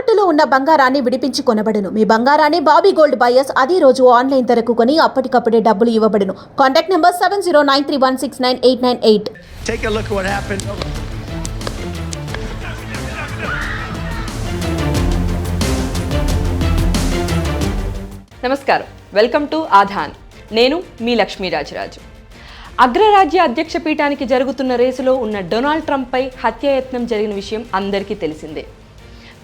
తాకట్టులో ఉన్న బంగారాన్ని విడిపించి కొనబడును. మీ బంగారాన్ని బాబీ గోల్డ్ బయర్స్ అదే రోజు ఆన్లైన్ ధరకు కొని అప్పటికప్పుడే డబ్బులు ఇవ్వబడును. Contact number 7093169898. Take a look at what happened. నమస్కారం, వెల్కమ్ టు ఆధాన్. నేను మీ లక్ష్మీరాజరాజు. అగ్రరాజ్య అధ్యక్ష పీఠానికి జరుగుతున్న రేసులో ఉన్న డొనాల్డ్ ట్రంప్పై హత్యాయత్నం జరిగిన విషయం అందరికీ తెలిసిందే.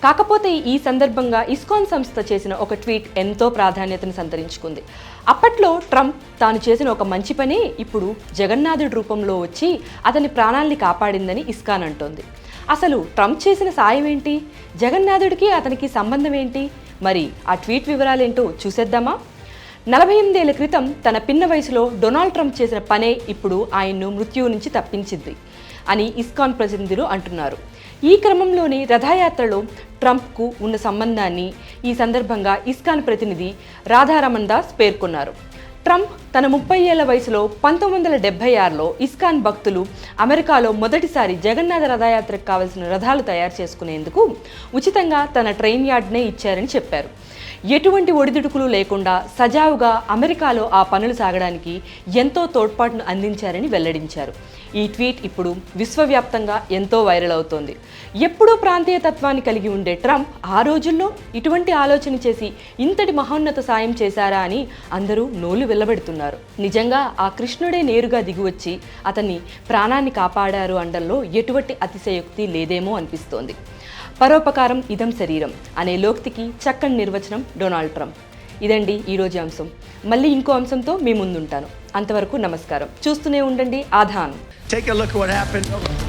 కాకపోతే ఈ సందర్భంగా ఇస్కాన్ సంస్థ చేసిన ఒక ట్వీట్ ఎంతో ప్రాధాన్యతను సంతరించుకుంది. అప్పట్లో ట్రంప్ తాను చేసిన ఒక మంచి పని ఇప్పుడు జగన్నాథుడి రూపంలో వచ్చి అతని ప్రాణాల్ని కాపాడిందని ఇస్కాన్ అంటోంది. అసలు ట్రంప్ చేసిన సాయం ఏంటి, జగన్నాథుడికి అతనికి సంబంధం ఏంటి? మరి ఆ ట్వీట్ వివరాలేంటో చూసేద్దామా? 48 ఏళ్ల క్రితం తన పిన్న వయసులో డొనాల్డ్ ట్రంప్ చేసిన పనే ఇప్పుడు ఆయన్ను మృత్యువు నుంచి తప్పించింది అని ఇస్కాన్ ప్రతినిధులు అంటున్నారు. ఈ క్రమంలోనే రథయాత్రలో ట్రంప్కు ఉన్న సంబంధాన్ని ఈ సందర్భంగా ఇస్కాన్ ప్రతినిధి రాధారమన్ దాస్ పేర్కొన్నారు. ట్రంప్ తన 30 ఏళ్ల వయసులో 1976లో ఇస్కాన్ భక్తులు అమెరికాలో మొదటిసారి జగన్నాథ రథయాత్రకు కావలసిన రథాలు తయారు చేసుకునేందుకు ఉచితంగా తన ట్రైన్ యార్డ్నే ఇచ్చారని చెప్పారు. ఎటువంటి ఒడిదుడుకులు లేకుండా సజావుగా అమెరికాలో ఆ పనులు సాగడానికి ఎంతో తోడ్పాటును అందించారని వెల్లడించారు. ఈ ట్వీట్ ఇప్పుడు విశ్వవ్యాప్తంగా ఎంతో వైరల్ అవుతోంది. ఎప్పుడూ ప్రాంతీయ తత్వాన్ని కలిగి ఉండే ట్రంప్ ఆ రోజుల్లో ఇటువంటి ఆలోచన చేసి ఇంతటి మహోన్నత సాయం చేశారా అని అందరూ నోలు వెల్లబెడుతున్నారు. నిజంగా ఆ కృష్ణుడే నేరుగా దిగివచ్చి అతన్ని ప్రాణాన్ని కాపాడారు అనడంలో ఎటువంటి అతిశయోక్తి లేదేమో అనిపిస్తోంది. పరోపకారం ఇదం శరీరం అనే లోక్తికి చక్కని నిర్వచనం డొనాల్డ్ ట్రంప్. ఇదండి ఈరోజు అంశం. మళ్ళీ ఇంకో అంశంతో మీ ముందుంటాను. అంతవరకు నమస్కారం. చూస్తూనే ఉండండి ఆధాన్. Take a look at what happened.